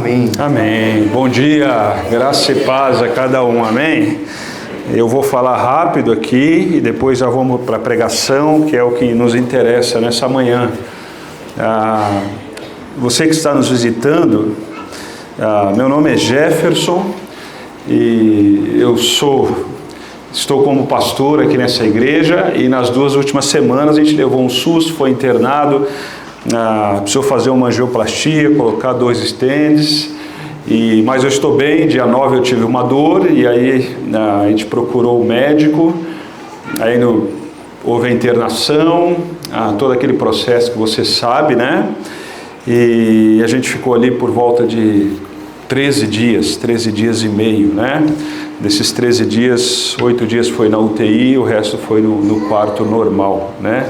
Amém. Amém. Bom dia, graça e paz a cada um, amém? Eu vou falar rápido aqui e depois já vamos para a pregação, que é o que nos interessa nessa manhã. Você que está nos visitando, meu nome é Jefferson e eu estou como pastor aqui nessa igreja, e nas 2 últimas semanas a gente levou um susto, foi internado, precisou fazer uma angioplastia, colocar 2 estentes, mas eu estou bem. Dia 9 eu tive uma dor e aí a gente procurou o médico, aí houve a internação, todo aquele processo que você sabe, né? E a gente ficou ali por volta de 13 dias e meio, né? Desses 13 dias, 8 dias foi na UTI, o resto foi no quarto normal, né?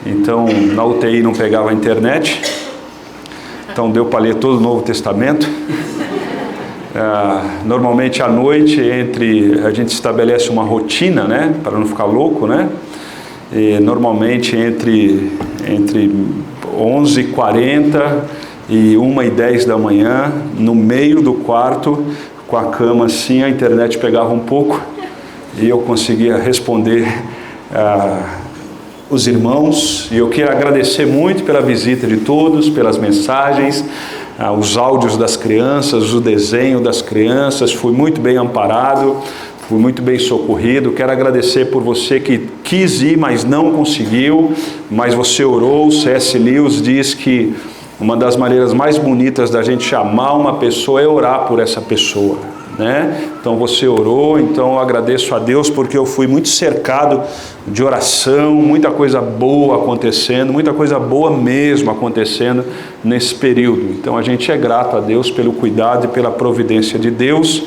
Então, na UTI não pegava a internet, então deu para ler todo o Novo Testamento. Normalmente à noite, a gente estabelece uma rotina, né? Para não ficar louco, né? E normalmente entre 11h40 e 1h10 da manhã, no meio do quarto, com a cama assim, a internet pegava um pouco e eu conseguia responder os irmãos. E eu quero agradecer muito pela visita de todos, pelas mensagens, os áudios das crianças, o desenho das crianças. Fui muito bem amparado, fui muito bem socorrido. Quero agradecer por você que quis ir, mas não conseguiu, mas você orou. O C.S. Lewis diz que uma das maneiras mais bonitas da gente chamar uma pessoa é orar por essa pessoa, né? Então você orou, então eu agradeço a Deus porque eu fui muito cercado de oração, muita coisa boa acontecendo, muita coisa boa mesmo acontecendo nesse período. Então a gente é grato a Deus pelo cuidado e pela providência de Deus,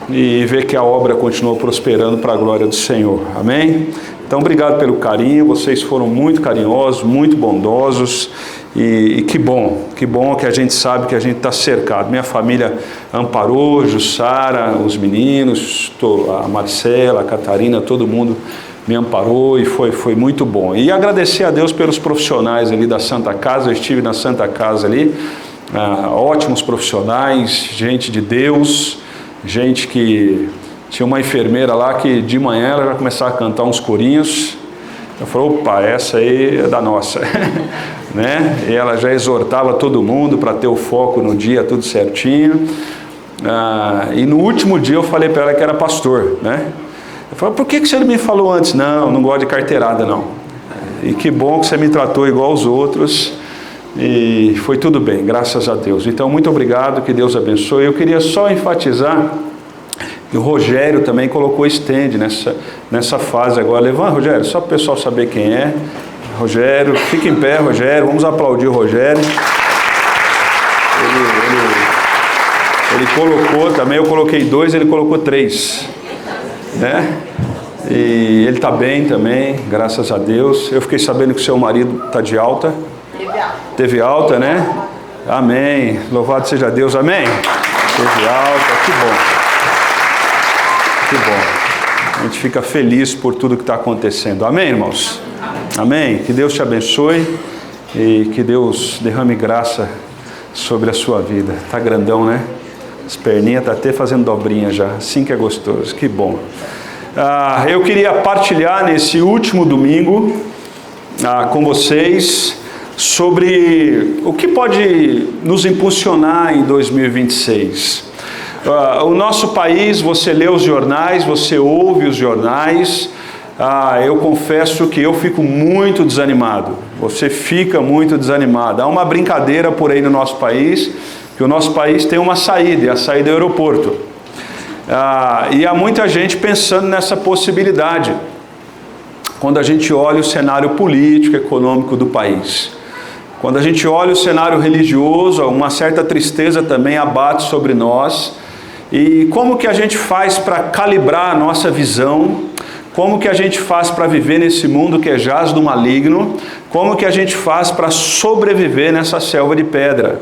e ver que a obra continuou prosperando para a glória do Senhor, amém? Então obrigado pelo carinho, vocês foram muito carinhosos, muito bondosos, e que bom que a gente sabe que a gente está cercado. Minha família amparou, Jussara, os meninos, a Marcela, a Catarina, todo mundo me amparou e foi muito bom. E agradecer a Deus pelos profissionais ali da Santa Casa. Eu estive na Santa Casa ali, ótimos profissionais, gente de Deus, gente que tinha uma enfermeira lá que de manhã ela já começava a cantar uns corinhos. Eu falei, opa, essa aí é da nossa, né? E ela já exortava todo mundo para ter o foco no dia, tudo certinho. E no último dia eu falei para ela que era pastor, né? Eu falei, por que você não me falou antes? Não gosto de carteirada, não. E que bom que você me tratou igual aos outros. E foi tudo bem, graças a Deus. Então, muito obrigado, que Deus abençoe. Eu queria só enfatizar que o Rogério também colocou stand nessa fase agora. Levanta, Rogério, só para o pessoal saber quem é. Rogério, fica em pé, Rogério, vamos aplaudir o Rogério. Ele colocou também, eu coloquei 2, ele colocou 3, né? E ele está bem também, graças a Deus. Eu fiquei sabendo que o seu marido está de alta. Teve alta, né? Amém. Louvado seja Deus, amém? Teve alta, que bom. Que bom. A gente fica feliz por tudo que está acontecendo. Amém, irmãos? Amém. Que Deus te abençoe e que Deus derrame graça sobre a sua vida. Está grandão, né? As perninhas estão até fazendo dobrinha já. Assim que é gostoso. Que bom. Eu queria partilhar nesse último domingo com vocês sobre o que pode nos impulsionar em 2026. O nosso país, você lê os jornais, você ouve os jornais, eu confesso que eu fico muito desanimado. Você fica muito desanimado. Há uma brincadeira por aí no nosso país, que o nosso país tem uma saída, e a saída é o aeroporto. E há muita gente pensando nessa possibilidade, quando a gente olha o cenário político, econômico do país. Quando a gente olha o cenário religioso, uma certa tristeza também abate sobre nós. E como que a gente faz para calibrar a nossa visão? Como que a gente faz para viver nesse mundo que é jaz do maligno? Como que a gente faz para sobreviver nessa selva de pedra?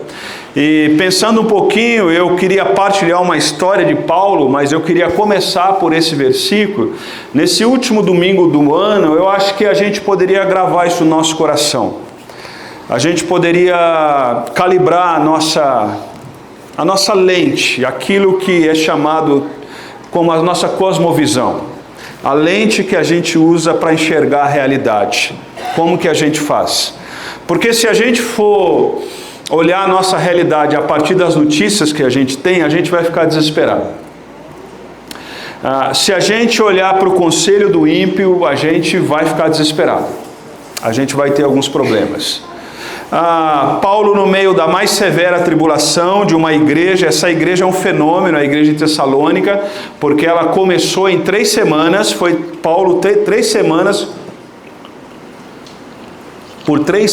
E pensando um pouquinho, eu queria partilhar uma história de Paulo, mas eu queria começar por esse versículo. Nesse último domingo do ano, eu acho que a gente poderia gravar isso no nosso coração. A gente poderia calibrar a nossa a nossa lente, aquilo que é chamado como a nossa cosmovisão, a lente que a gente usa para enxergar a realidade. Como que a gente faz? Porque se a gente for olhar a nossa realidade a partir das notícias que a gente tem, a gente vai ficar desesperado. Se a gente olhar para o conselho do ímpio, a gente vai ficar desesperado. A gente vai ter alguns problemas. Paulo, no meio da mais severa tribulação de uma igreja, essa igreja é um fenômeno, a igreja de Tessalônica, porque ela começou em 3 semanas, foi Paulo 3 semanas, por 3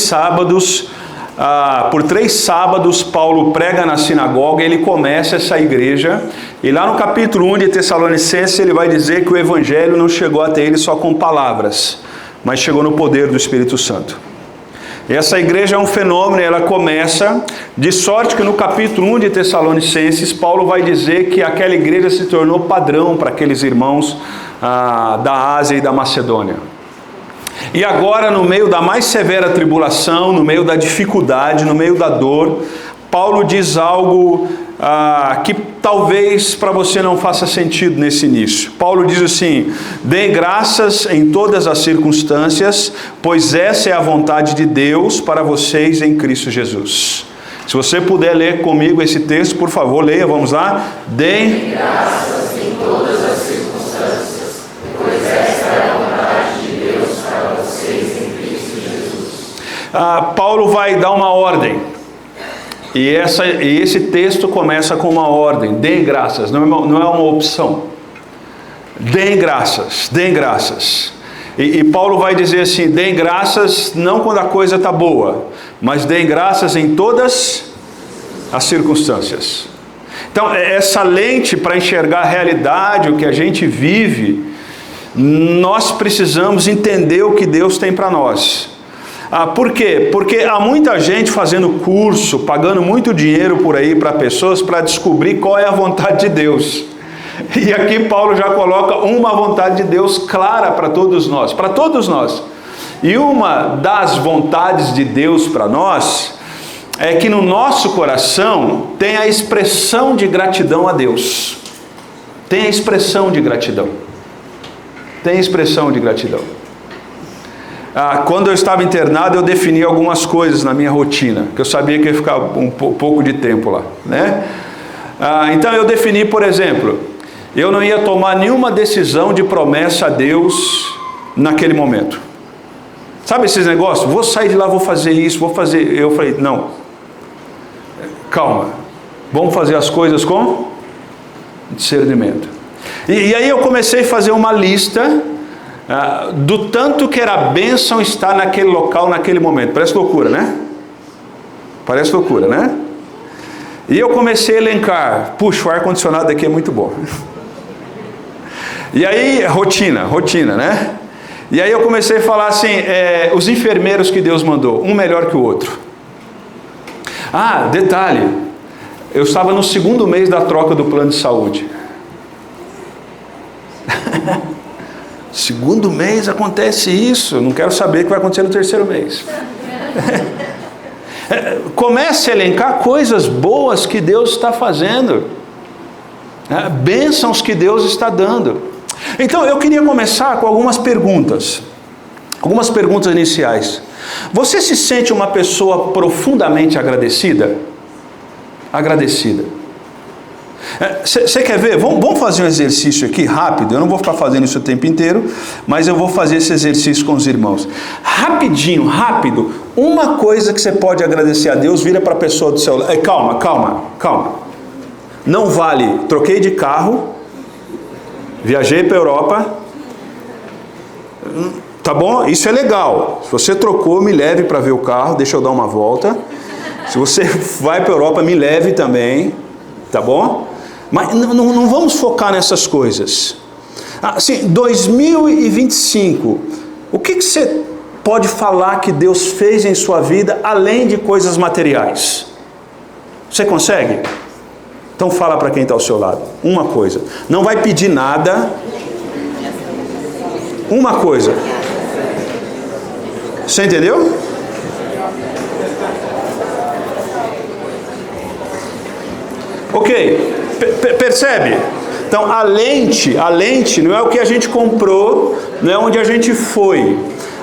sábados, Paulo prega na sinagoga, ele começa essa igreja, e lá no capítulo 1 de Tessalonicenses ele vai dizer que o evangelho não chegou até ele só com palavras, mas chegou no poder do Espírito Santo. Essa igreja é um fenômeno, ela começa, de sorte que no capítulo 1 de Tessalonicenses, Paulo vai dizer que aquela igreja se tornou padrão para aqueles irmãos da Ásia e da Macedônia. E agora, no meio da mais severa tribulação, no meio da dificuldade, no meio da dor, Paulo diz algo que talvez para você não faça sentido nesse início. Paulo diz assim: dê graças em todas as circunstâncias, pois essa é a vontade de Deus para vocês em Cristo Jesus. Se você puder ler comigo esse texto, por favor, leia, vamos lá. Dê graças em todas as circunstâncias, pois essa é a vontade de Deus para vocês em Cristo Jesus. Paulo vai dar uma ordem. E esse texto começa com uma ordem: deem graças, não é uma opção. Deem graças, deem graças. E Paulo vai dizer assim: deem graças não quando a coisa está boa, mas deem graças em todas as circunstâncias. Então, essa lente para enxergar a realidade, o que a gente vive, nós precisamos entender o que Deus tem para nós. Por quê? Porque há muita gente fazendo curso, pagando muito dinheiro por aí para pessoas para descobrir qual é a vontade de Deus. E aqui Paulo já coloca uma vontade de Deus clara para todos nós, para todos nós. E uma das vontades de Deus para nós é que no nosso coração tem a expressão de gratidão a Deus. Tem a expressão de gratidão. Tem a expressão de gratidão. Quando eu estava internado, eu defini algumas coisas na minha rotina, que eu sabia que ia ficar um pouco de tempo lá, né? Então eu defini, por exemplo, eu não ia tomar nenhuma decisão de promessa a Deus naquele momento. Sabe esses negócios? Vou sair de lá, vou fazer isso, vou fazer... Eu falei, não, calma, vamos fazer as coisas com discernimento. E aí eu comecei a fazer uma lista do tanto que era bênção estar naquele local, naquele momento. Parece loucura, né? Parece loucura, né? E eu comecei a elencar. Puxa, o ar-condicionado aqui é muito bom. E aí, rotina, né? E aí eu comecei a falar assim, os enfermeiros que Deus mandou, um melhor que o outro. Detalhe, eu estava no 2º mês da troca do plano de saúde. 2º mês acontece isso, não quero saber o que vai acontecer no 3º mês. Comece a elencar coisas boas que Deus está fazendo, bênçãos que Deus está dando. Então eu queria começar com algumas perguntas iniciais. Você se sente uma pessoa profundamente agradecida? Agradecida. Você quer ver? Vamos fazer um exercício aqui rápido. Eu não vou ficar fazendo isso o tempo inteiro, mas eu vou fazer esse exercício com os irmãos. Rapidinho, rápido. Uma coisa que você pode agradecer a Deus, vira para a pessoa do seu lado. Calma. Não vale, troquei de carro, viajei para a Europa, tá bom? Isso é legal. Se você trocou, me leve para ver o carro, deixa eu dar uma volta. Se você vai para a Europa, me leve também, tá bom? Mas não vamos focar nessas coisas. Assim, 2025, o que você pode falar que Deus fez em sua vida, além de coisas materiais? Você consegue? Então fala para quem está ao seu lado. Uma coisa. Não vai pedir nada. Uma coisa. Você entendeu? Ok, percebe? Então a lente não é o que a gente comprou, não é onde a gente foi.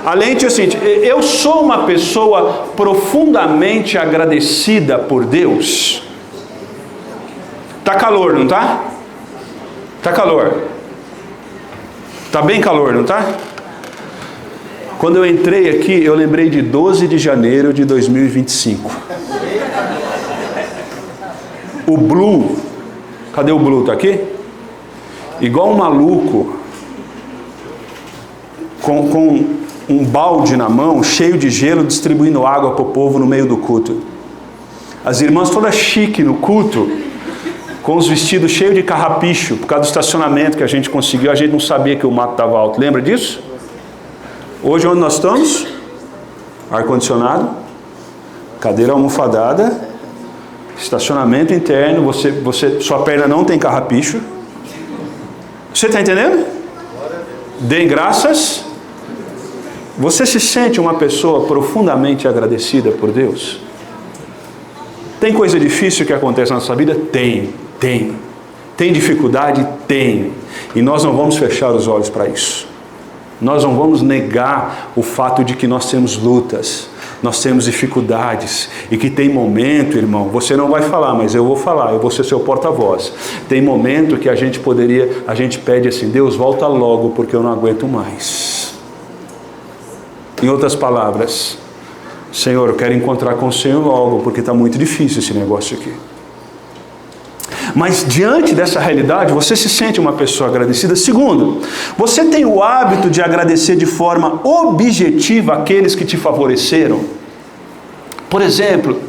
A lente é o seguinte: eu sou uma pessoa profundamente agradecida por Deus. Tá calor, não tá? Tá calor. Tá bem calor, não tá? Quando eu entrei aqui, eu lembrei de 12 de janeiro de 2025. O Blue, cadê o Blue? Tá aqui? Igual um maluco, com um balde na mão, cheio de gelo, distribuindo água para o povo no meio do culto. As irmãs todas chique no culto, com os vestidos cheios de carrapicho, por causa do estacionamento que a gente conseguiu. A gente não sabia que o mato estava alto, lembra disso? Hoje onde nós estamos? Ar-condicionado, cadeira almofadada, estacionamento interno, sua perna não tem carrapicho. Você está entendendo? Dêem graças. Você se sente uma pessoa profundamente agradecida por Deus? Tem coisa difícil que acontece na nossa vida? Tem. Tem dificuldade? Tem. E nós não vamos fechar os olhos para isso. Nós não vamos negar o fato de que nós temos lutas, nós temos dificuldades, e que tem momento, irmão, você não vai falar, mas eu vou falar, eu vou ser seu porta-voz. Tem momento que a gente pede assim: Deus, volta logo, porque eu não aguento mais. Em outras palavras, Senhor, eu quero encontrar com o Senhor logo, porque está muito difícil esse negócio aqui. Mas diante dessa realidade, você se sente uma pessoa agradecida? Segundo, você tem o hábito de agradecer de forma objetiva aqueles que te favoreceram? Por exemplo,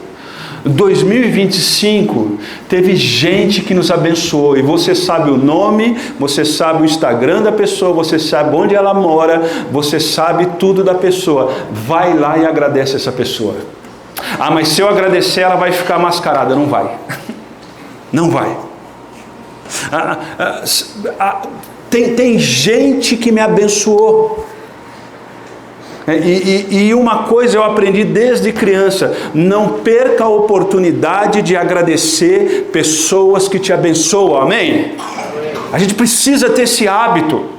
2025 teve gente que nos abençoou, e você sabe o nome, você sabe o Instagram da pessoa, você sabe onde ela mora, você sabe tudo da pessoa. Vai lá e agradece essa pessoa. Ah, mas se eu agradecer ela vai ficar mascarada. Não vai. Não vai. Tem gente que me abençoou. E uma coisa eu aprendi desde criança: não perca a oportunidade de agradecer pessoas que te abençoam. Amém? A gente precisa ter esse hábito.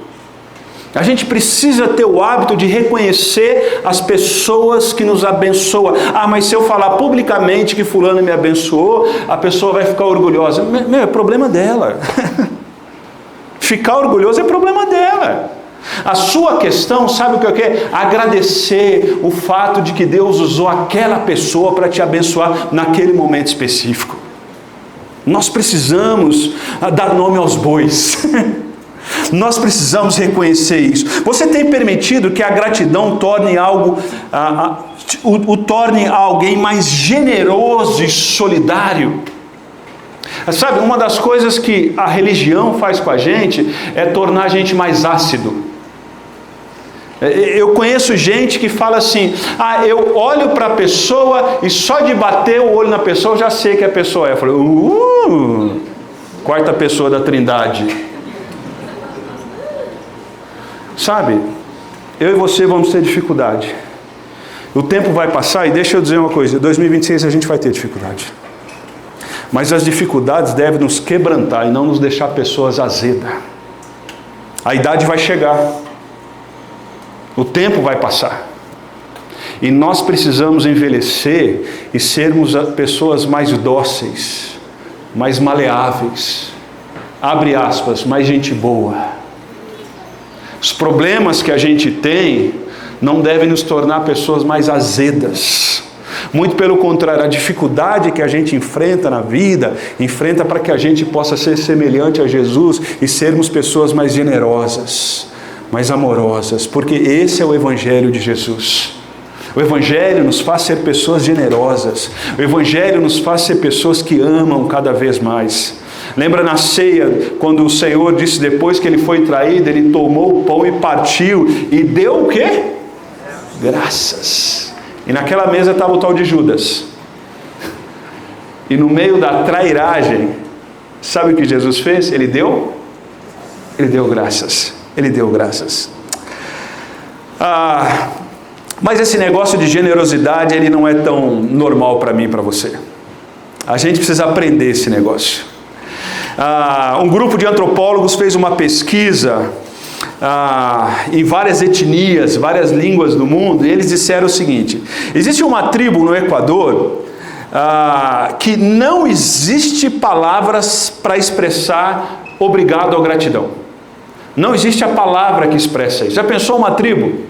A gente precisa ter o hábito de reconhecer as pessoas que nos abençoam. Ah, mas se eu falar publicamente que fulano me abençoou, a pessoa vai ficar orgulhosa. Meu, é problema dela. Ficar orgulhoso é problema dela. A sua questão, sabe o que eu quero? Agradecer o fato de que Deus usou aquela pessoa para te abençoar naquele momento específico. Nós precisamos dar nome aos bois. Nós precisamos reconhecer isso. Você tem permitido que a gratidão torne torne alguém mais generoso e solidário? Sabe, uma das coisas que a religião faz com a gente é tornar a gente mais ácido. Eu conheço gente que fala assim: ah, eu olho para a pessoa e só de bater o olho na pessoa eu já sei que a pessoa é. Eu falo, quarta pessoa da Trindade. Sabe, eu e você vamos ter dificuldade. O tempo vai passar, e deixa eu dizer uma coisa: em 2026 a gente vai ter dificuldade. Mas as dificuldades devem nos quebrantar e não nos deixar pessoas azedas. A idade vai chegar. O tempo vai passar. E nós precisamos envelhecer e sermos pessoas mais dóceis, mais maleáveis, abre aspas, mais gente boa. Os problemas que a gente tem não devem nos tornar pessoas mais azedas. Muito pelo contrário, a dificuldade que a gente enfrenta na vida, enfrenta para que a gente possa ser semelhante a Jesus e sermos pessoas mais generosas, mais amorosas, porque esse é o Evangelho de Jesus. O Evangelho nos faz ser pessoas generosas. O Evangelho nos faz ser pessoas que amam cada vez mais. Lembra na ceia, quando o Senhor disse, depois que ele foi traído, ele tomou o pão e partiu, e deu o quê? Graças. E naquela mesa estava o tal de Judas. E no meio da trairagem, sabe o que Jesus fez? Ele deu graças. Ele deu graças. Mas esse negócio de generosidade, ele não é tão normal para mim e para você. A gente precisa aprender esse negócio. Um grupo de antropólogos fez uma pesquisa em várias etnias, várias línguas do mundo, e eles disseram o seguinte: existe uma tribo no Equador que não existe palavras para expressar obrigado ou gratidão. Não existe a palavra que expressa isso. Já pensou uma tribo?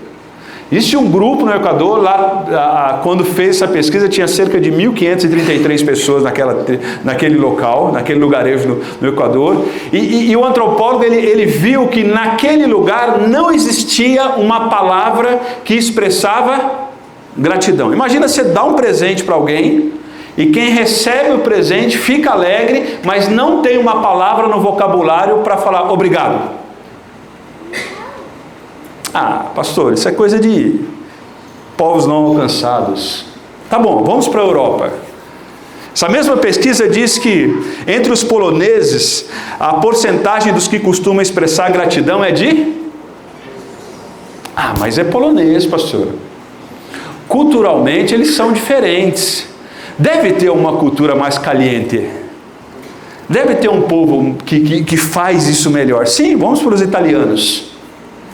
Existe um grupo no Equador, lá, quando fez essa pesquisa, tinha cerca de 1.533 pessoas naquele local, naquele lugarejo no Equador, e o antropólogo, ele viu que naquele lugar não existia uma palavra que expressava gratidão. Imagina você dar um presente para alguém, e quem recebe o presente fica alegre, mas não tem uma palavra no vocabulário para falar obrigado. Pastor, isso é coisa de povos não alcançados. Tá bom, vamos para a Europa. Essa mesma pesquisa diz que entre os poloneses, a porcentagem dos que costumam expressar gratidão é de... mas é polonês, pastor. Culturalmente eles são diferentes. Deve ter uma cultura mais caliente. Deve ter um povo que faz isso melhor. Sim, vamos para os italianos.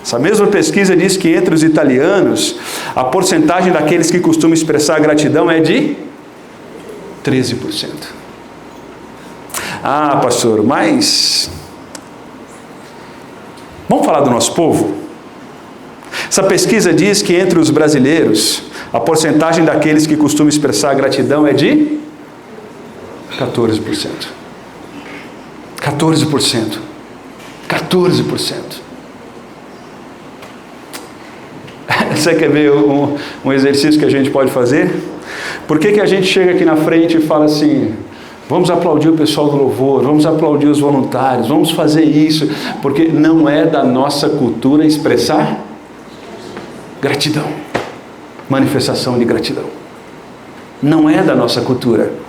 Essa mesma pesquisa diz que entre os italianos, a porcentagem daqueles que costumam expressar gratidão é de 13%. Pastor, mas... vamos falar do nosso povo? Essa pesquisa diz que entre os brasileiros, a porcentagem daqueles que costumam expressar gratidão é de 14%. 14%. 14%. Você quer ver um exercício que a gente pode fazer? Por que a gente chega aqui na frente e fala assim: vamos aplaudir o pessoal do louvor, vamos aplaudir os voluntários, vamos fazer isso? Porque não é da nossa cultura expressar gratidão, manifestação de gratidão. Não é da nossa cultura.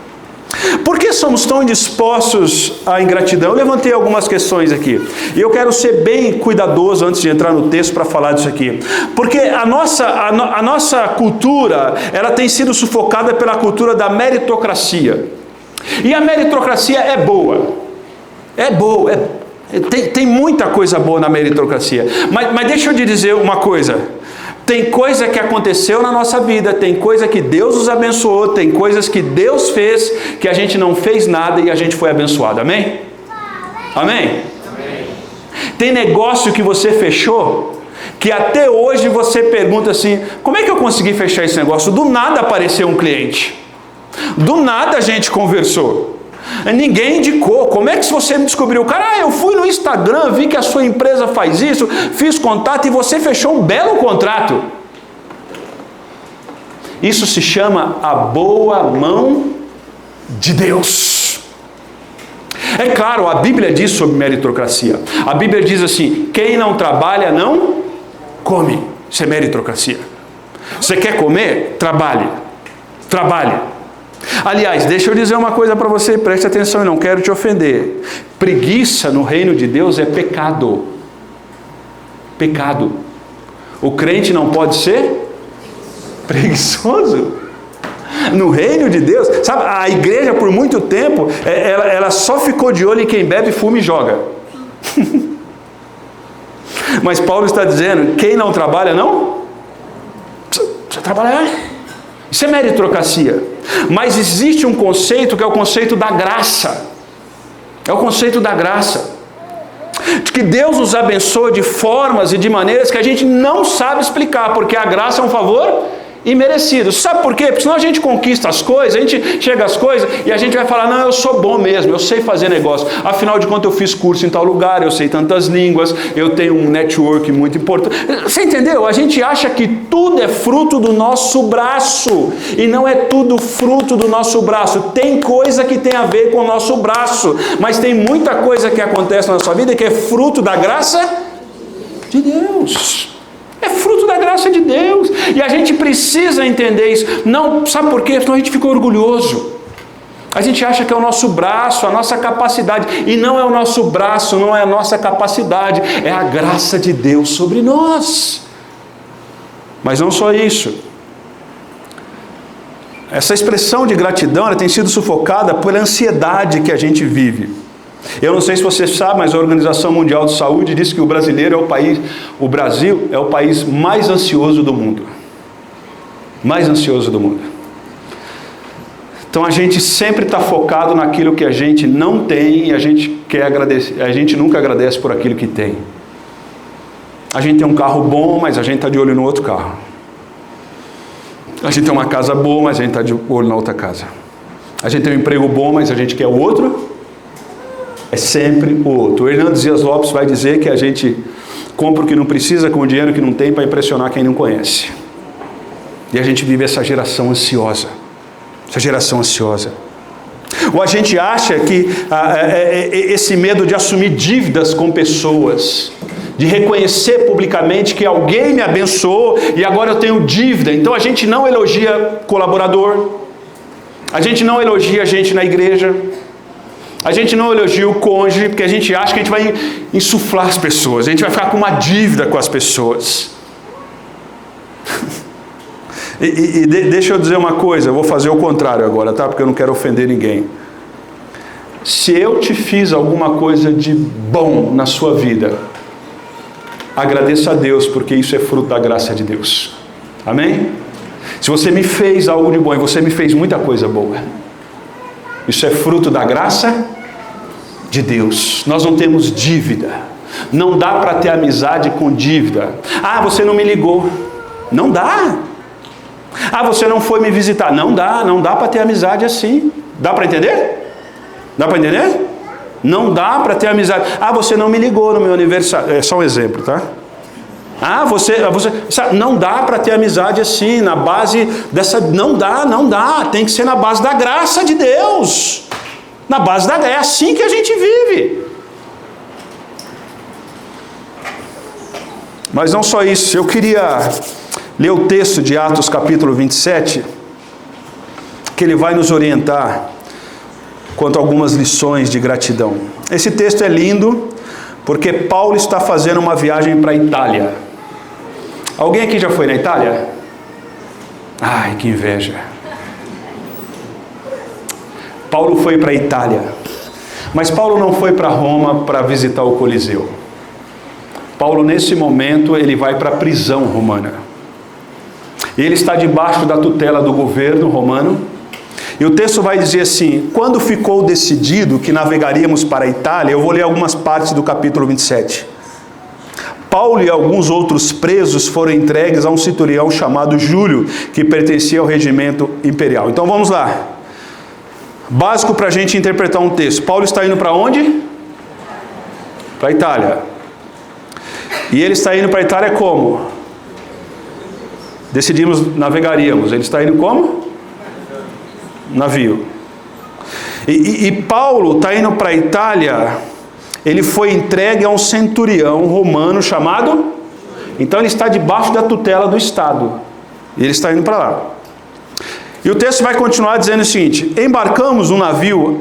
Por que somos tão indispostos à ingratidão? Eu levantei algumas questões aqui, e eu quero ser bem cuidadoso antes de entrar no texto para falar disso aqui, porque a nossa cultura, ela tem sido sufocada pela cultura da meritocracia, e a meritocracia é boa, tem muita coisa boa na meritocracia, mas deixa eu te dizer uma coisa: tem coisa que aconteceu na nossa vida, tem coisa que Deus nos abençoou, tem coisas que Deus fez, que a gente não fez nada e a gente foi abençoado, amém? Amém? Amém. Tem negócio que você fechou, que até hoje você pergunta assim: como é que eu consegui fechar esse negócio? Do nada apareceu um cliente, do nada a gente conversou, ninguém indicou. Como é que você descobriu? Cara, eu fui no Instagram, vi que a sua empresa faz isso, fiz contato e você fechou um belo contrato. Isso se chama a boa mão de Deus. É claro, a Bíblia diz sobre meritocracia. A Bíblia diz assim: quem não trabalha não come. Isso é meritocracia. Você quer comer? Trabalhe. Aliás, deixa eu dizer uma coisa para você, preste atenção, eu não quero te ofender. Preguiça no reino de Deus é pecado. Pecado. O crente não pode ser preguiçoso. No reino de Deus, sabe, a igreja por muito tempo, ela só ficou de olho em quem bebe, fuma e joga. Mas Paulo está dizendo: quem não trabalha não precisa trabalhar. Isso é meritocracia. Mas existe um conceito que é o conceito da graça. É o conceito da graça. De que Deus nos abençoa de formas e de maneiras que a gente não sabe explicar, porque a graça é um favor imerecido. Sabe por quê? Porque senão a gente conquista as coisas, a gente chega às coisas e a gente vai falar: não, eu sou bom mesmo, eu sei fazer negócio, afinal de contas eu fiz curso em tal lugar, eu sei tantas línguas, eu tenho um network muito importante. Você entendeu? A gente acha que tudo é fruto do nosso braço, e não é tudo fruto do nosso braço. Tem coisa que tem a ver com o nosso braço, mas tem muita coisa que acontece na nossa vida que é fruto da graça de Deus. É fruto da graça de Deus. E a gente precisa entender isso. Não, sabe por quê? Senão a gente fica orgulhoso. A gente acha que é o nosso braço, a nossa capacidade. E não é o nosso braço, não é a nossa capacidade. É a graça de Deus sobre nós. Mas não só isso. essa expressão de gratidão ela tem sido sufocada pela ansiedade que a gente vive. Eu não sei se você sabe, mas a Organização Mundial de Saúde diz que o Brasil é o país mais ansioso do mundo. Mais ansioso do mundo. Então a gente sempre está focado naquilo que a gente não tem e a gente quer agradecer, a gente nunca agradece por aquilo que tem. A gente tem um carro bom, mas a gente está de olho no outro carro. A gente tem uma casa boa, mas a gente está de olho na outra casa. A gente tem um emprego bom, mas a gente quer o outro. É sempre o outro. O Hernando Dias Lopes vai dizer que a gente compra o que não precisa com o dinheiro que não tem para impressionar quem não conhece. E a gente vive essa geração ansiosa. Essa geração ansiosa. Ou a gente acha que esse medo de assumir dívidas com pessoas, de reconhecer publicamente que alguém me abençoou e agora eu tenho dívida. Então a gente não elogia colaborador, a gente não elogia gente na igreja, a gente não elogia o cônjuge, porque a gente acha que a gente vai insuflar as pessoas, a gente vai ficar com uma dívida com as pessoas. E deixa eu dizer uma coisa, eu vou fazer o contrário agora, tá? Porque eu não quero ofender ninguém. Se eu te fiz alguma coisa de bom na sua vida, agradeça a Deus, porque isso é fruto da graça de Deus. Amém? Se você me fez algo de bom, e você me fez muita coisa boa, isso é fruto da graça de Deus. Nós não temos dívida. Não dá para ter amizade com dívida. Ah, você não me ligou. Não dá. Ah, você não foi me visitar. Não dá para ter amizade assim. Dá para entender? Dá para entender? Não dá para ter amizade. Ah, você não me ligou no meu aniversário. É só um exemplo, tá? Ah, você sabe, não dá para ter amizade assim, na base dessa... Não dá. Tem que ser na base da graça de Deus. Na base da graça. É assim que a gente vive. Mas não só isso. Eu queria ler o texto de Atos capítulo 27, que ele vai nos orientar quanto a algumas lições de gratidão. Esse texto é lindo, porque Paulo está fazendo uma viagem para a Itália. Alguém aqui já foi na Itália? Ai, que inveja. Paulo foi para a Itália, mas Paulo não foi para Roma para visitar o Coliseu. Paulo, nesse momento, ele vai para a prisão romana. Ele está debaixo da tutela do governo romano. E o texto vai dizer assim: quando ficou decidido que navegaríamos para a Itália, eu vou ler algumas partes do capítulo 27. Paulo e alguns outros presos foram entregues a um centurião chamado Júlio, que pertencia ao regimento imperial. Então vamos lá. Básico para a gente interpretar um texto. Paulo está indo para onde? Para a Itália. E ele está indo para a Itália como? Decidimos, navegaríamos. Ele está indo como? Navio. E Paulo está indo para a Itália. Ele foi entregue a um centurião romano chamado... Então ele está debaixo da tutela do Estado. E ele está indo para lá. E o texto vai continuar dizendo o seguinte: embarcamos um navio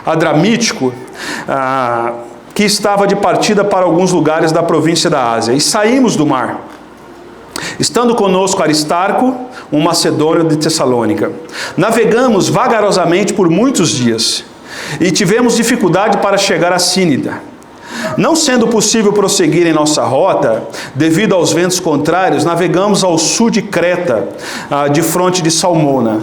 adramítico que estava de partida para alguns lugares da província da Ásia, e saímos do mar, estando conosco Aristarco, um macedônio de Tessalônica. Navegamos vagarosamente por muitos dias, e tivemos dificuldade para chegar a Cínida. Não sendo possível prosseguir em nossa rota, devido aos ventos contrários, navegamos ao sul de Creta, de fronte de Salmona.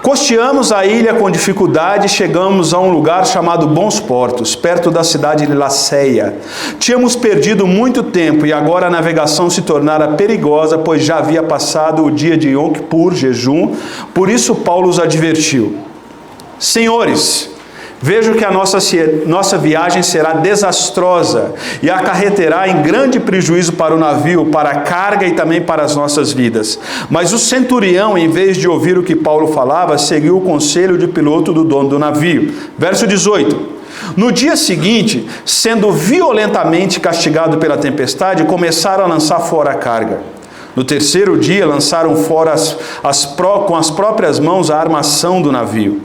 Costeamos a ilha com dificuldade e chegamos a um lugar chamado Bons Portos, perto da cidade de Laceia. Tínhamos perdido muito tempo e agora a navegação se tornara perigosa, pois já havia passado o dia de Yom Kippur, jejum. Por isso Paulo os advertiu: senhores, vejo que a nossa viagem será desastrosa e acarreterá em grande prejuízo para o navio, para a carga e também para as nossas vidas. Mas o centurião, em vez de ouvir o que Paulo falava, seguiu o conselho de piloto do dono do navio. Verso 18. No dia seguinte, sendo violentamente castigado pela tempestade, começaram a lançar fora a carga. No terceiro dia, lançaram fora com as próprias mãos a armação do navio.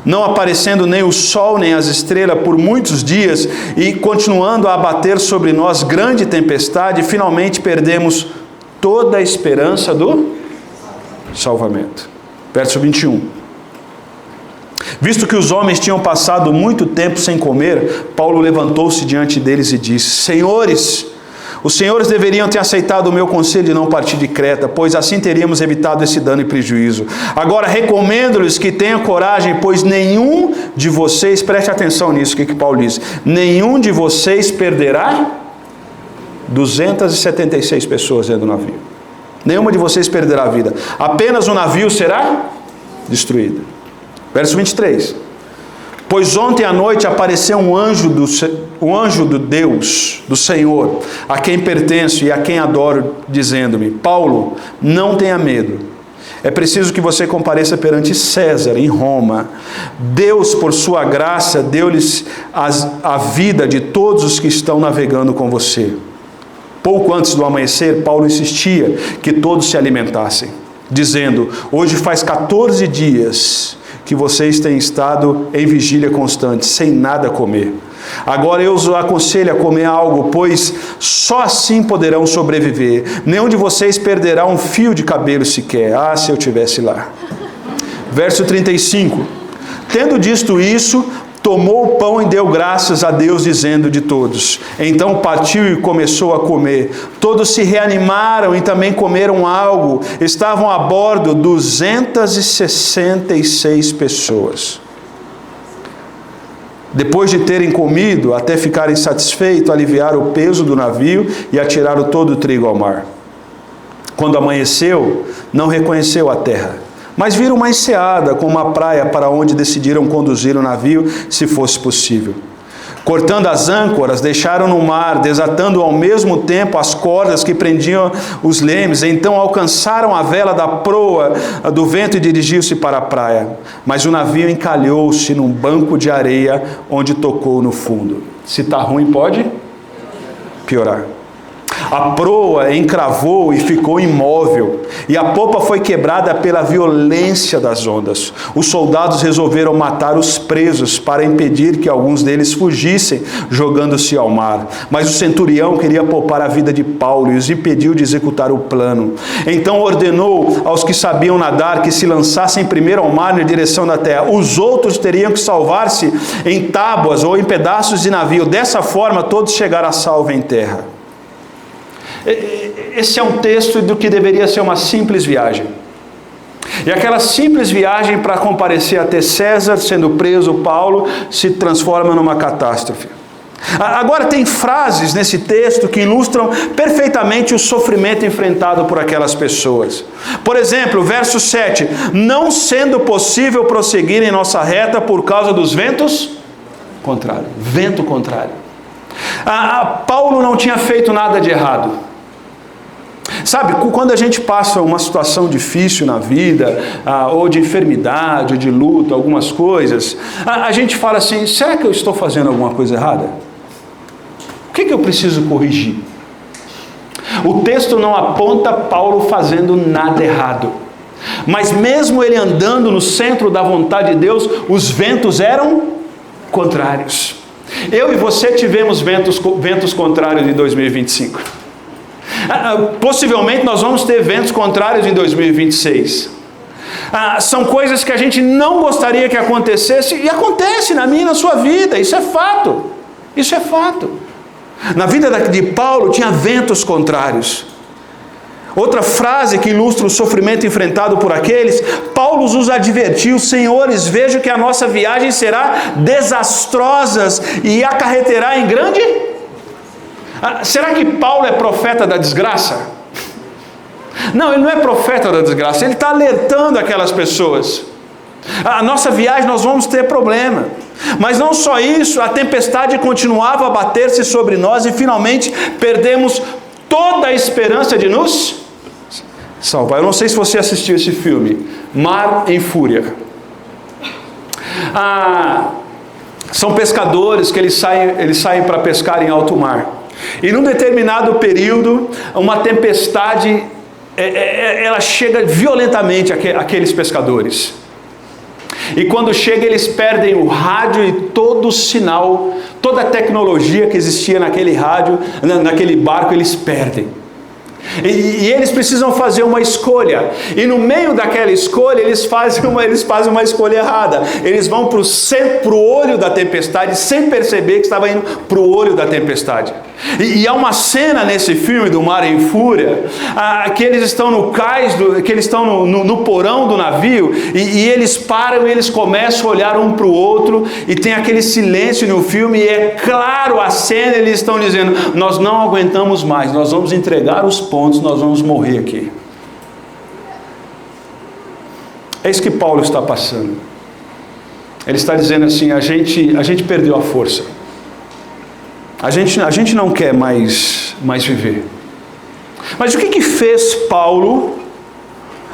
Não aparecendo nem o sol nem as estrelas por muitos dias, e continuando a abater sobre nós grande tempestade, finalmente perdemos toda a esperança do salvamento. Verso 21. Visto que os homens tinham passado muito tempo sem comer, Paulo levantou-se diante deles e disse: Senhores, os senhores deveriam ter aceitado o meu conselho de não partir de Creta, pois assim teríamos evitado esse dano e prejuízo. Agora recomendo-lhes que tenham coragem, pois nenhum de vocês, preste atenção nisso, o que Paulo diz, nenhum de vocês perderá 276 pessoas dentro do navio. Nenhuma de vocês perderá a vida. Apenas o navio será destruído. Verso 23. Pois ontem à noite apareceu um anjo do Deus, do Senhor, a quem pertenço e a quem adoro, dizendo-me: Paulo, não tenha medo. É preciso que você compareça perante César, em Roma. Deus, por sua graça, deu-lhes a vida de todos os que estão navegando com você. Pouco antes do amanhecer, Paulo insistia que todos se alimentassem, dizendo: hoje faz 14 dias que vocês têm estado em vigília constante, sem nada comer. Agora eu os aconselho a comer algo, pois só assim poderão sobreviver. Nenhum de vocês perderá um fio de cabelo sequer. Ah, se eu estivesse lá. Verso 35. Tendo dito isso, tomou o pão e deu graças a Deus, dizendo de todos. Então partiu e começou a comer. Todos se reanimaram e também comeram algo. Estavam a bordo 266 pessoas. Depois de terem comido, até ficarem satisfeitos, aliviaram o peso do navio e atiraram todo o trigo ao mar. Quando amanheceu, não reconheceu a terra, mas viram uma enseada com uma praia para onde decidiram conduzir o navio, se fosse possível. Cortando as âncoras, deixaram no mar, desatando ao mesmo tempo as cordas que prendiam os lemes. Então alcançaram a vela da proa do vento e dirigiram-se para a praia. Mas o navio encalhou-se num banco de areia, onde tocou no fundo. Se está ruim, pode piorar. A proa encravou e ficou imóvel, e a popa foi quebrada pela violência das ondas. Os soldados resolveram matar os presos para impedir que alguns deles fugissem, jogando-se ao mar. Mas o centurião queria poupar a vida de Paulo e os impediu de executar o plano. Então ordenou aos que sabiam nadar que se lançassem primeiro ao mar na direção da terra. Os outros teriam que salvar-se em tábuas ou em pedaços de navio. Dessa forma todos chegaram a salvo em terra. Esse é um texto do que deveria ser uma simples viagem. E aquela simples viagem para comparecer até César, sendo preso Paulo, se transforma numa catástrofe. Agora tem frases nesse texto que ilustram perfeitamente o sofrimento enfrentado por aquelas pessoas. Por exemplo, verso 7. Não sendo possível prosseguir em nossa reta por causa dos ventos contrários. Vento contrário. Paulo não tinha feito nada de errado. Sabe, quando a gente passa uma situação difícil na vida, ou de enfermidade, ou de luta, algumas coisas, a gente fala assim: será que eu estou fazendo alguma coisa errada? O que eu preciso corrigir? O texto não aponta Paulo fazendo nada errado. Mas mesmo ele andando no centro da vontade de Deus, os ventos eram contrários. Eu e você tivemos ventos contrários em 2025. Possivelmente nós vamos ter ventos contrários em 2026. São coisas que a gente não gostaria que acontecesse, e acontece na minha e na sua vida. Isso é fato. Isso é fato. Na vida de Paulo tinha ventos contrários. Outra frase que ilustra o sofrimento enfrentado por aqueles: Paulo os advertiu: senhores, vejo que a nossa viagem será desastrosa e acarreterá em grande... Será que Paulo é profeta da desgraça? Não, ele não é profeta da desgraça, ele está alertando aquelas pessoas. A nossa viagem nós vamos ter problema. Mas não só isso, a tempestade continuava a bater-se sobre nós e finalmente perdemos toda a esperança de nos salvar. Eu não sei se você assistiu esse filme, Mar em Fúria. São pescadores que eles saem para pescar em alto mar. E num determinado período, uma tempestade, ela chega violentamente àqueles pescadores. E quando chega, eles perdem o rádio e todo o sinal, toda a tecnologia que existia naquele rádio, naquele barco, eles perdem. E eles precisam fazer uma escolha. E no meio daquela escolha, eles fazem uma escolha errada. Eles vão para o olho da tempestade, sem perceber que estava indo para o olho da tempestade. E há uma cena nesse filme do Mar em Fúria, que eles estão no cais, que eles estão no porão do navio, e eles param e eles começam a olhar um para o outro, e tem aquele silêncio no filme, e é claro a cena, eles estão dizendo: nós não aguentamos mais, nós vamos entregar os pontos, nós vamos morrer aqui. É isso que Paulo está passando. Ele está dizendo assim: a gente perdeu a força. A gente não quer mais viver. Mas o que fez Paulo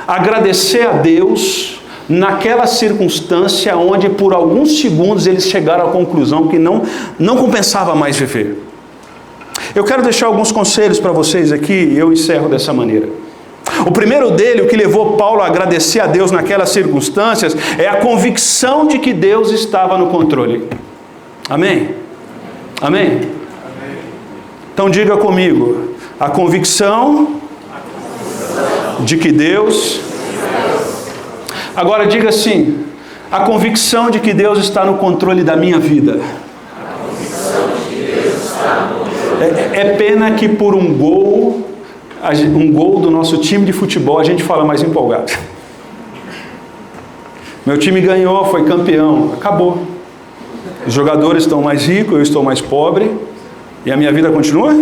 agradecer a Deus naquela circunstância onde por alguns segundos eles chegaram à conclusão que não compensava mais viver? Eu quero deixar alguns conselhos para vocês aqui e eu encerro dessa maneira. O primeiro dele, o que levou Paulo a agradecer a Deus naquelas circunstâncias, é a convicção de que Deus estava no controle. Amém? Amém? Então diga comigo: a convicção de que Deus... Agora diga assim: a convicção de que Deus está no controle da minha vida. É pena que por um gol do nosso time de futebol a gente fala mais empolgado. Meu time ganhou, foi campeão, acabou. Os jogadores estão mais ricos, eu estou mais pobre, e a minha vida continua?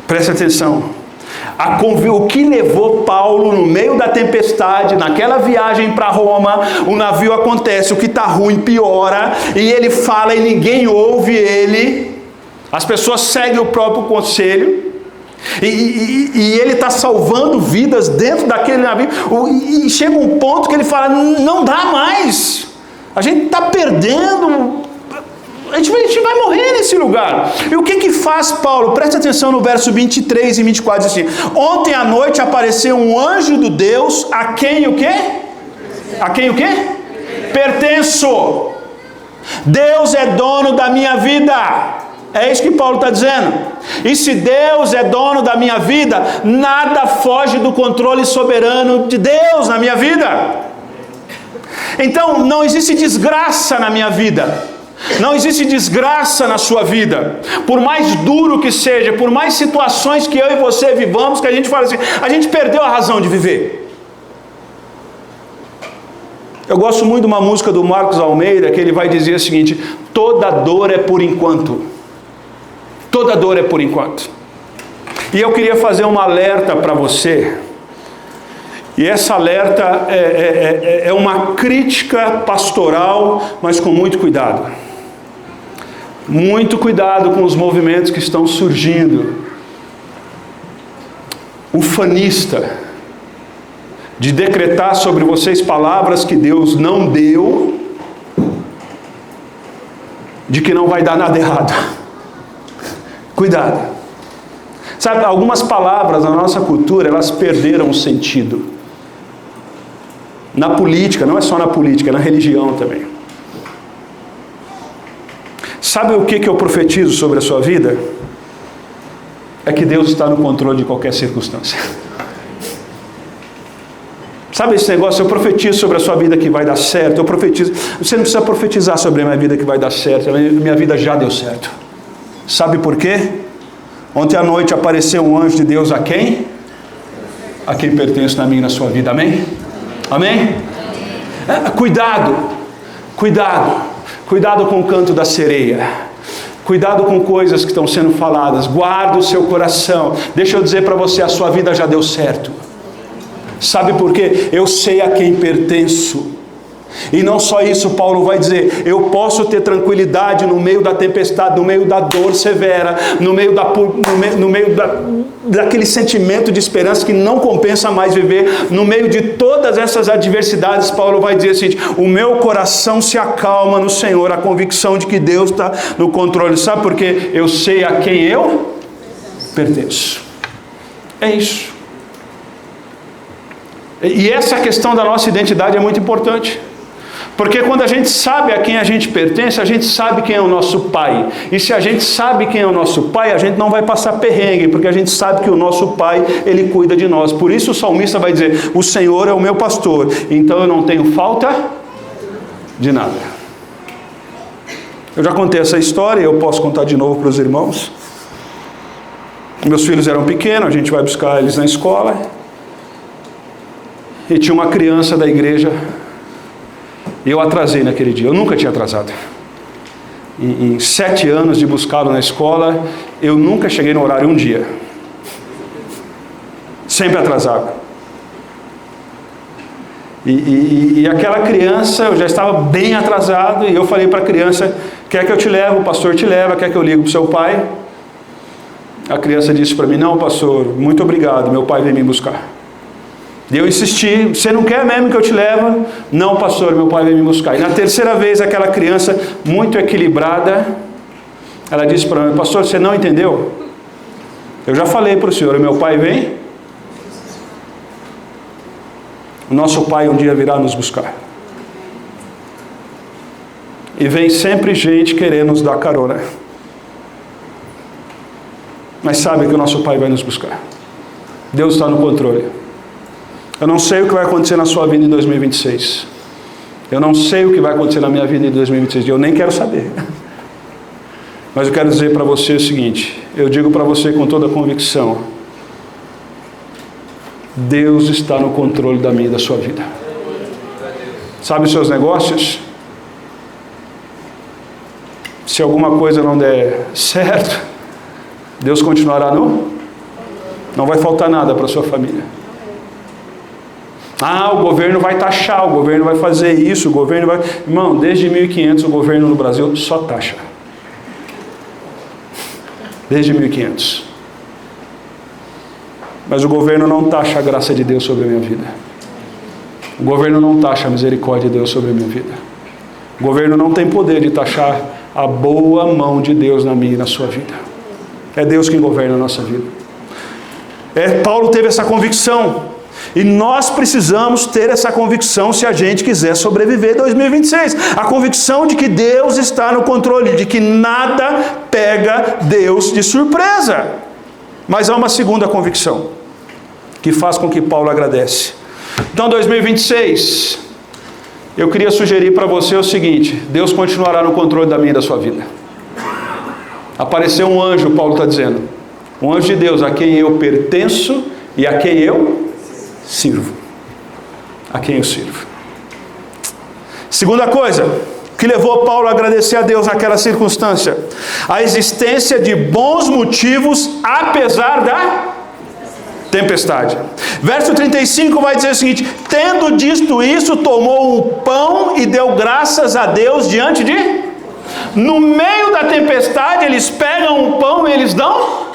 Preste atenção. O que levou Paulo no meio da tempestade, naquela viagem para Roma, o navio acontece, o que está ruim piora, e ele fala e ninguém ouve ele, as pessoas seguem o próprio conselho, e ele está salvando vidas dentro daquele navio, e chega um ponto que ele fala: não dá mais, a gente está perdendo, a gente vai morrer nesse lugar. E o que faz Paulo? Preste atenção no verso 23 e 24, diz assim: ontem à noite apareceu um anjo do Deus, a quem o quê? A quem o quê? Pertenço. Deus é dono da minha vida. É isso que Paulo está dizendo. E se Deus é dono da minha vida, nada foge do controle soberano de Deus na minha vida. Então não existe desgraça na minha vida. Não existe desgraça na sua vida. Por mais duro que seja, por mais situações que eu e você vivamos, que a gente fala assim: a gente perdeu a razão de viver. Eu gosto muito de uma música do Marcos Almeida, que ele vai dizer o seguinte: toda dor é por enquanto. Toda dor é por enquanto. E eu queria fazer um alerta para você. E essa alerta é uma crítica pastoral, mas com muito cuidado. Muito cuidado com os movimentos que estão surgindo. Ufanista, de decretar sobre vocês palavras que Deus não deu, de que não vai dar nada errado. Cuidado. Sabe, algumas palavras na nossa cultura, elas perderam o sentido. Na política, não é só na política, é na religião também. Sabe o que eu profetizo sobre a sua vida? É que Deus está no controle de qualquer circunstância. Sabe esse negócio? Eu profetizo sobre a sua vida que vai dar certo. Eu profetizo. Você não precisa profetizar sobre a minha vida que vai dar certo. A minha vida já deu certo. Sabe por quê? Ontem à noite apareceu um anjo de Deus a quem? A quem pertence na minha e na sua vida. Amém? Amém? Cuidado. Cuidado com o canto da sereia. Cuidado com coisas que estão sendo faladas. Guarda o seu coração. Deixa eu dizer para você, a sua vida já deu certo. Sabe por quê? Eu sei a quem pertenço. E não só isso, Paulo vai dizer: eu posso ter tranquilidade no meio da tempestade, no meio da dor severa, no meio daquele sentimento de esperança que não compensa mais viver, no meio de todas essas adversidades. Paulo vai dizer assim: o meu coração se acalma no Senhor, a convicção de que Deus está no controle. Sabe por quê? Eu sei a quem eu pertenço. É isso. E essa questão da nossa identidade é muito importante. Porque quando a gente sabe a quem a gente pertence, a gente sabe quem é o nosso Pai. E se a gente sabe quem é o nosso Pai, a gente não vai passar perrengue, porque a gente sabe que o nosso Pai, Ele cuida de nós. Por isso o salmista vai dizer: o Senhor é o meu pastor, então eu não tenho falta de nada. Eu já contei essa história, eu posso contar de novo para os irmãos. Meus filhos eram pequenos, a gente vai buscar eles na escola. E tinha uma criança da igreja. E eu atrasei naquele dia, eu nunca tinha atrasado. Em 7 anos de buscá-lo na escola, eu nunca cheguei no horário um dia. Sempre atrasado. E aquela criança, eu já estava bem atrasado, e eu falei para a criança: quer que eu te leve? O pastor te leva, quer que eu ligue para o seu pai? A criança disse para mim: não, pastor, muito obrigado, meu pai veio me buscar. E eu insisti: você não quer mesmo que eu te leve? Não, pastor, meu pai veio me buscar. E na terceira vez, aquela criança, muito equilibrada, ela disse para mim: pastor, você não entendeu? Eu já falei para o senhor, o meu pai vem. O nosso pai um dia virá nos buscar. E vem sempre gente querendo nos dar carona. Mas sabe que o nosso pai vai nos buscar. Deus está no controle. Eu não sei o que vai acontecer na sua vida em 2026. Eu não sei o que vai acontecer na minha vida em 2026. E eu nem quero saber. Mas eu quero dizer para você o seguinte. Eu digo para você com toda a convicção: Deus está no controle da minha e da sua vida. Sabe os seus negócios? Se alguma coisa não der certo, Deus continuará não vai faltar nada para a sua família. Ah, o governo vai taxar, o governo vai fazer isso, o governo vai... Irmão, desde 1500 o governo no Brasil só taxa. Desde 1500. Mas o governo não taxa a graça de Deus sobre a minha vida. O governo não taxa a misericórdia de Deus sobre a minha vida. O governo não tem poder de taxar a boa mão de Deus na minha e na sua vida. É Deus quem governa a nossa vida. Paulo teve essa convicção. E nós precisamos ter essa convicção se a gente quiser sobreviver em 2026. A convicção de que Deus está no controle, de que nada pega Deus de surpresa. Mas há uma segunda convicção, que faz com que Paulo agradece. Então, 2026, eu queria sugerir para você o seguinte: Deus continuará no controle da minha e da sua vida. Apareceu um anjo, Paulo está dizendo, um anjo de Deus, a quem eu pertenço e a quem eu sirvo. A quem eu sirvo. Segunda coisa que levou Paulo a agradecer a Deus naquela circunstância: a existência de bons motivos apesar da tempestade. Verso 35 vai dizer o seguinte: tendo dito isso, tomou o pão e deu graças a Deus diante de... No meio da tempestade, eles pegam o pão e eles dão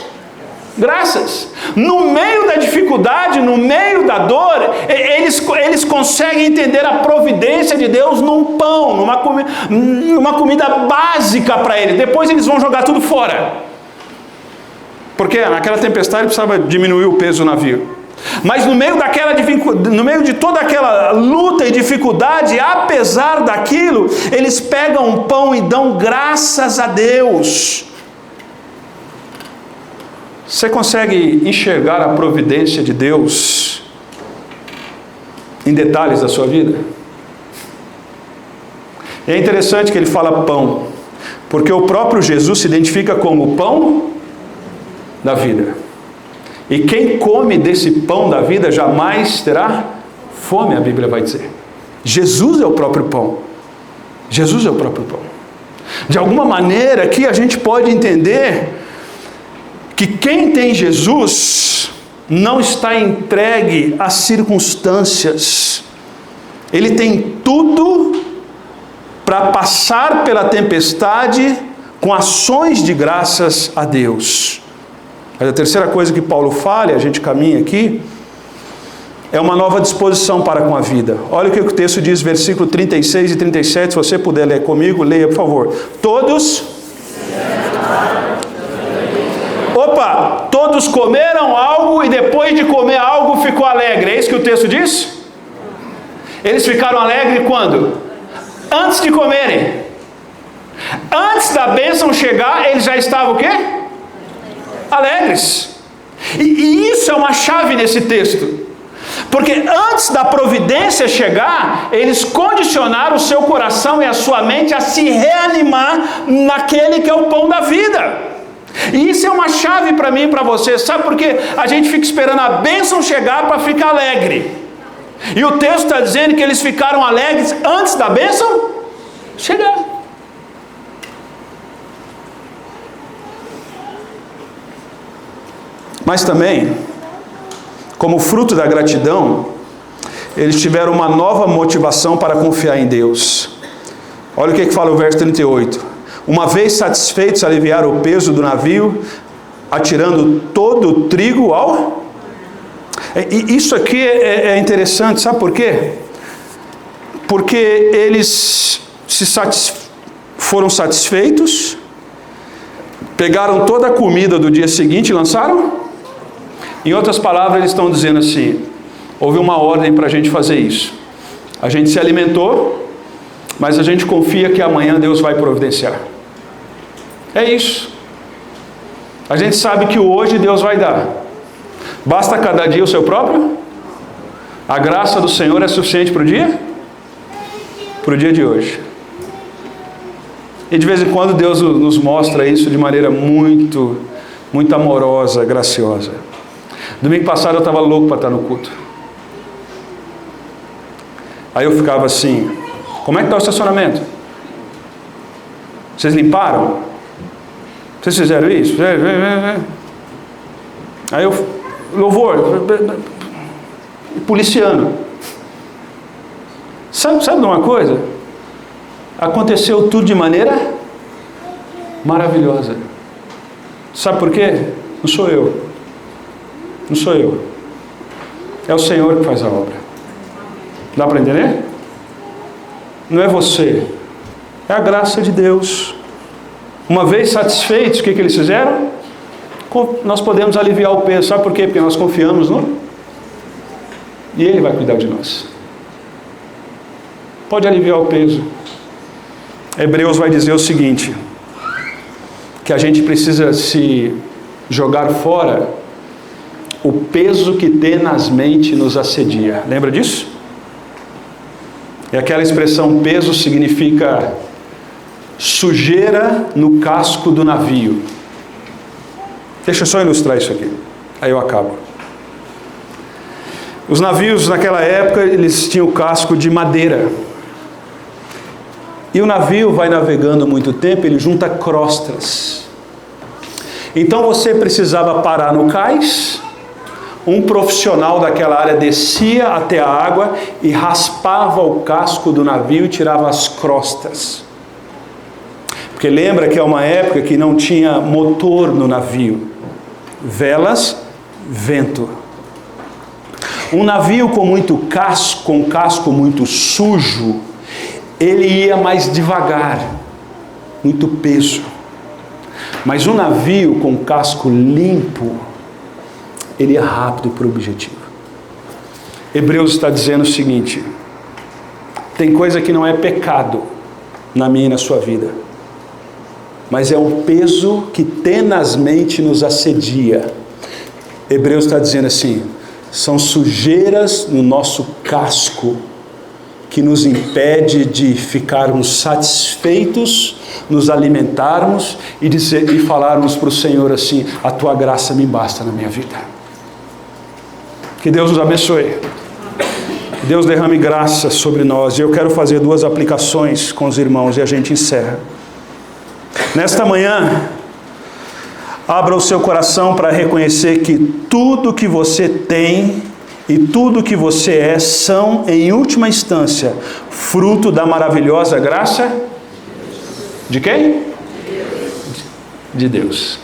graças. No meio da dificuldade, no meio da dor, eles conseguem entender a providência de Deus num pão, numa comida básica para eles. Depois eles vão jogar tudo fora, porque naquela tempestade precisava diminuir o peso do navio. Mas no meio de toda aquela luta e dificuldade, apesar daquilo, eles pegam um pão e dão graças a Deus. Você consegue enxergar a providência de Deus em detalhes da sua vida? É interessante que ele fala pão, porque o próprio Jesus se identifica como o pão da vida. E quem come desse pão da vida jamais terá fome, a Bíblia vai dizer. Jesus é o próprio pão. Jesus é o próprio pão. De alguma maneira aqui a gente pode entender que quem tem Jesus não está entregue às circunstâncias. Ele tem tudo para passar pela tempestade com ações de graças a Deus. Mas a terceira coisa que Paulo fala, e a gente caminha aqui, é uma nova disposição para com a vida. Olha o que o texto diz, versículo 36 e 37, se você puder ler comigo, leia por favor. Todos comeram algo e depois de comer algo ficou alegre. É isso que o texto diz? Eles ficaram alegres quando? antes de comerem. Antes da bênção chegar, eles já estavam o quê? Alegres. E isso é uma chave nesse texto. Porque antes da providência chegar, eles condicionaram o seu coração e a sua mente a se reanimar naquele que é o pão da vida. E isso é uma chave para mim e para você. Sabe por quê? A gente fica esperando a bênção chegar para ficar alegre. E o texto está dizendo que eles ficaram alegres antes da bênção chegar. Mas também, como fruto da gratidão, eles tiveram uma nova motivação para confiar em Deus. Olha o que fala o verso 38. Uma vez satisfeitos, aliviaram o peso do navio, atirando todo o trigo ao... E isso aqui é interessante, sabe por quê? Porque eles foram satisfeitos, pegaram toda a comida do dia seguinte e lançaram. Em outras palavras, eles estão dizendo assim: houve uma ordem para a gente fazer isso. A gente se alimentou, mas a gente confia que amanhã Deus vai providenciar. É isso. A gente sabe que hoje Deus vai dar. Basta cada dia o seu próprio? A graça do Senhor é suficiente para o dia? Para o dia de hoje. E de vez em quando Deus nos mostra isso de maneira muito, muito amorosa, graciosa. Domingo passado eu estava louco para estar no culto. Aí eu ficava assim: como é que está o estacionamento? Vocês limparam? Vocês fizeram isso? Aí eu, louvor, policiano. Sabe de uma coisa? Aconteceu tudo de maneira maravilhosa. Sabe por quê? Não sou eu. Não sou eu. É o Senhor que faz a obra. Dá para entender? Não é você. É a graça de Deus. Uma vez satisfeitos, o que eles fizeram? Nós podemos aliviar o peso. Sabe por quê? Porque nós confiamos no... E Ele vai cuidar de nós. Pode aliviar o peso. Hebreus vai dizer o seguinte: que a gente precisa se jogar fora o peso que tenazmente nos assedia. Lembra disso? E aquela expressão peso significa sujeira no casco do navio. Deixa eu só ilustrar isso aqui, aí eu acabo. Os navios naquela época, eles tinham o casco de madeira. E o navio vai navegando muito tempo, ele junta crostas. Então você precisava parar no cais, um profissional daquela área descia até a água e raspava o casco do navio e tirava as crostas. Porque lembra que é uma época que não tinha motor no navio. Velas, vento. Um navio com muito casco, com um casco muito sujo, ele ia mais devagar, muito peso. Mas um navio com casco limpo, ele ia rápido para o objetivo. Hebreus está dizendo o seguinte: tem coisa que não é pecado na minha e na sua vida, mas é um peso que tenazmente nos assedia. Hebreus está dizendo assim: são sujeiras no nosso casco que nos impede de ficarmos satisfeitos, nos alimentarmos e falarmos para o Senhor assim: a tua graça me basta na minha vida. Que Deus nos abençoe. Que Deus derrame graça sobre nós. E eu quero fazer 2 aplicações com os irmãos e a gente encerra. Nesta manhã, abra o seu coração para reconhecer que tudo que você tem e tudo que você é são, em última instância, fruto da maravilhosa graça de quem? De Deus.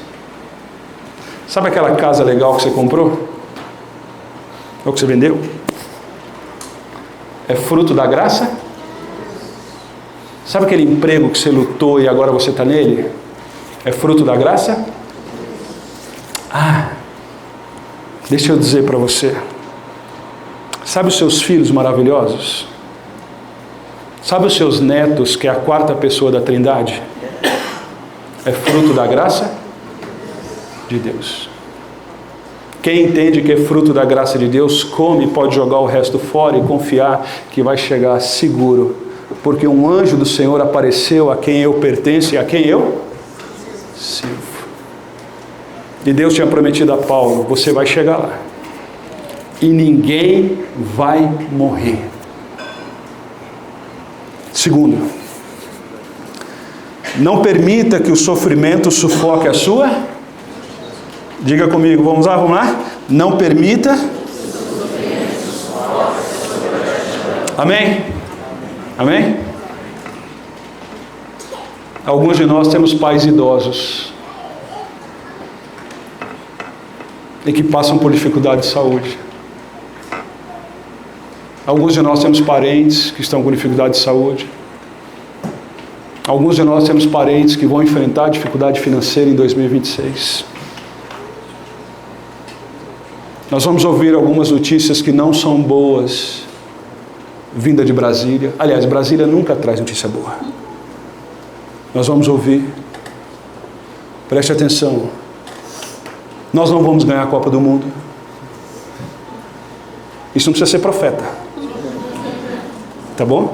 Sabe aquela casa legal que você comprou? Ou que você vendeu? É fruto da graça? Sabe aquele emprego que você lutou e agora você está nele? É fruto da graça? Deixa eu dizer para você. Sabe os seus filhos maravilhosos? Sabe os seus netos, que é a quarta pessoa da Trindade? É fruto da graça de Deus. Quem entende que é fruto da graça de Deus, come, pode jogar o resto fora e confiar que vai chegar seguro. Porque um anjo do Senhor apareceu a quem eu pertenço e a quem eu sirvo. E Deus tinha prometido a Paulo, você vai chegar lá. E ninguém vai morrer. Segundo, não permita que o sofrimento sufoque a sua. Diga comigo, vamos lá? Não permita. Amém? Amém? Alguns de nós temos pais idosos e que passam por dificuldade de saúde. Alguns de nós temos parentes que estão com dificuldade de saúde. Alguns de nós temos parentes que vão enfrentar dificuldade financeira em 2026. Nós vamos ouvir algumas notícias que não são boas, vinda de Brasília. Aliás, Brasília nunca traz notícia boa. Nós vamos ouvir. Preste atenção. Nós não vamos ganhar a Copa do Mundo. Isso não precisa ser profeta. Tá bom?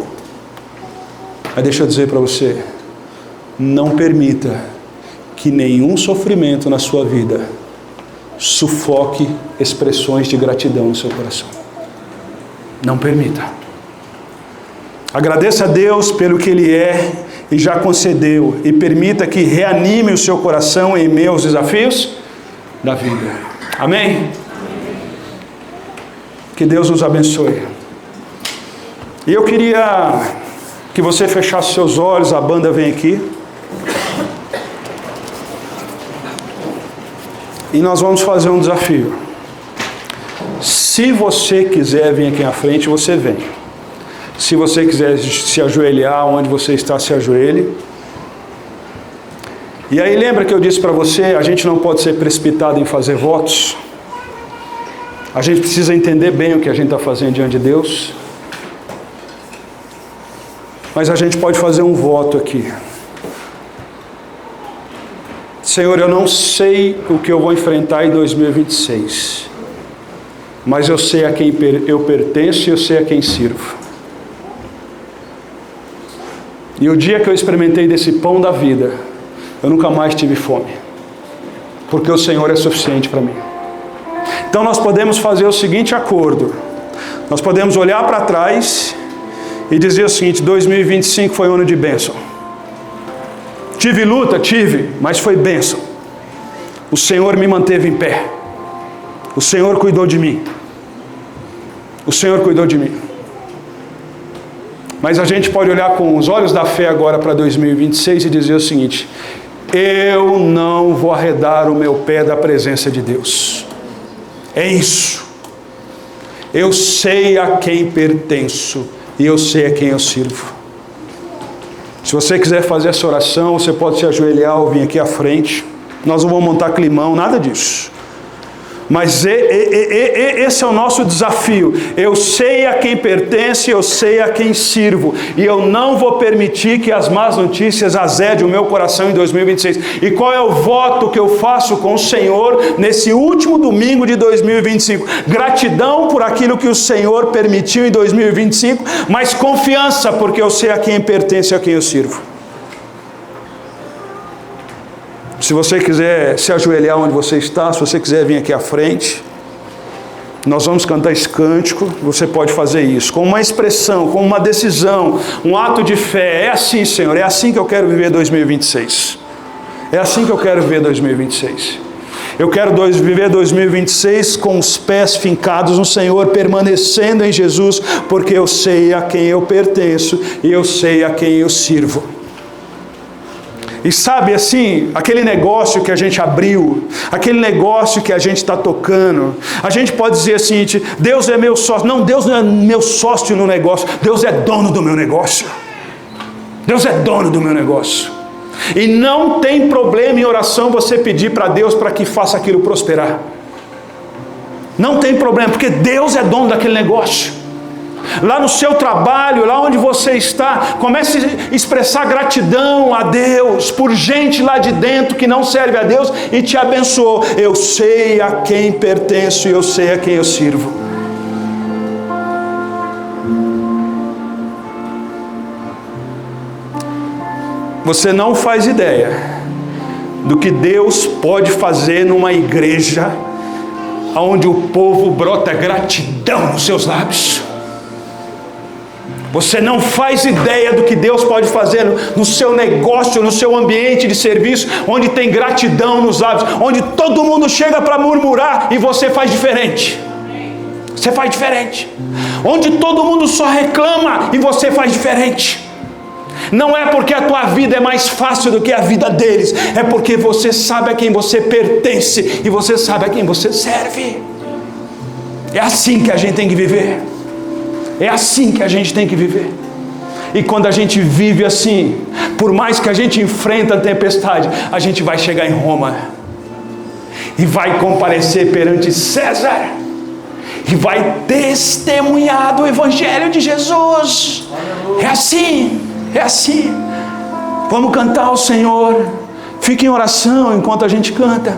Mas deixa eu dizer para você, não permita que nenhum sofrimento na sua vida sufoque expressões de gratidão no seu coração. Não permita. Agradeça a Deus pelo que Ele é e já concedeu, e permita que reanime o seu coração em meio aos desafios da vida. Amém? Que Deus nos abençoe. E eu queria que você fechasse seus olhos, a banda vem aqui. E nós vamos fazer um desafio. Se você quiser vir aqui à frente, você vem. Se você quiser se ajoelhar onde você está, se ajoelhe. E aí lembra que eu disse para você, a gente não pode ser precipitado em fazer votos. A gente precisa entender bem o que a gente está fazendo diante de Deus. Mas a gente pode fazer um voto aqui. Senhor, eu não sei o que eu vou enfrentar em 2026. Mas eu sei a quem eu pertenço e eu sei a quem sirvo. E o dia que eu experimentei desse pão da vida, eu nunca mais tive fome. Porque o Senhor é suficiente para mim. Então nós podemos fazer o seguinte acordo. Nós podemos olhar para trás e dizer o seguinte, 2025 foi um ano de bênção. Tive luta? Tive, mas foi bênção. O Senhor me manteve em pé. O Senhor cuidou de mim. O Senhor cuidou de mim. Mas a gente pode olhar com os olhos da fé agora para 2026 e dizer o seguinte, eu não vou arredar o meu pé da presença de Deus. É isso. Eu sei a quem pertenço e eu sei a quem eu sirvo. Se você quiser fazer essa oração, você pode se ajoelhar ou vir aqui à frente. Nós não vamos montar climão, nada disso. Mas esse é o nosso desafio. Eu sei a quem pertence, eu sei a quem sirvo. E eu não vou permitir que as más notícias azedem o meu coração em 2026. E qual é o voto que eu faço com o Senhor nesse último domingo de 2025? Gratidão por aquilo que o Senhor permitiu em 2025, mas confiança, porque eu sei a quem pertence e a quem eu sirvo. Se você quiser se ajoelhar onde você está, se você quiser vir aqui à frente, nós vamos cantar esse cântico, você pode fazer isso, com uma expressão, com uma decisão, um ato de fé. É assim, Senhor, é assim que eu quero viver 2026. É assim que eu quero viver 2026. Eu quero viver 2026 com os pés fincados no Senhor, permanecendo em Jesus, porque eu sei a quem eu pertenço e eu sei a quem eu sirvo. E sabe assim, aquele negócio que a gente abriu, aquele negócio que a gente está tocando, a gente pode dizer assim, Deus é meu sócio. Não, Deus não é meu sócio no negócio, Deus é dono do meu negócio. Deus é dono do meu negócio. E não tem problema em oração você pedir para Deus para que faça aquilo prosperar. Não tem problema, porque Deus é dono daquele negócio. lá no seu trabalho, lá onde você está, comece a expressar gratidão a Deus por gente lá de dentro que não serve a Deus e te abençoou. Eu sei a quem pertenço e eu sei a quem eu sirvo. Você não faz ideia do que Deus pode fazer numa igreja onde o povo brota gratidão nos seus lábios. Você não faz ideia do que Deus pode fazer no seu negócio, no seu ambiente de serviço, onde tem gratidão nos lábios, onde todo mundo chega para murmurar e você faz diferente. Você faz diferente. Onde todo mundo só reclama e você faz diferente. Não é porque a tua vida é mais fácil do que a vida deles, é porque você sabe a quem você pertence e você sabe a quem você serve. É assim que a gente tem que viver. É assim que a gente tem que viver. E quando a gente vive assim, por mais que a gente enfrenta a tempestade, a gente vai chegar em Roma e vai comparecer perante César e vai testemunhar do Evangelho de Jesus. É assim. É assim. Vamos cantar ao Senhor. Fique em oração enquanto a gente canta.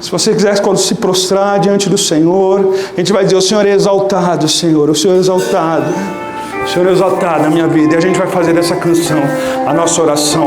Se você quiser se prostrar diante do Senhor, a gente vai dizer: o Senhor é exaltado, Senhor. O Senhor é exaltado. O Senhor é exaltado na minha vida. E a gente vai fazer dessa canção a nossa oração.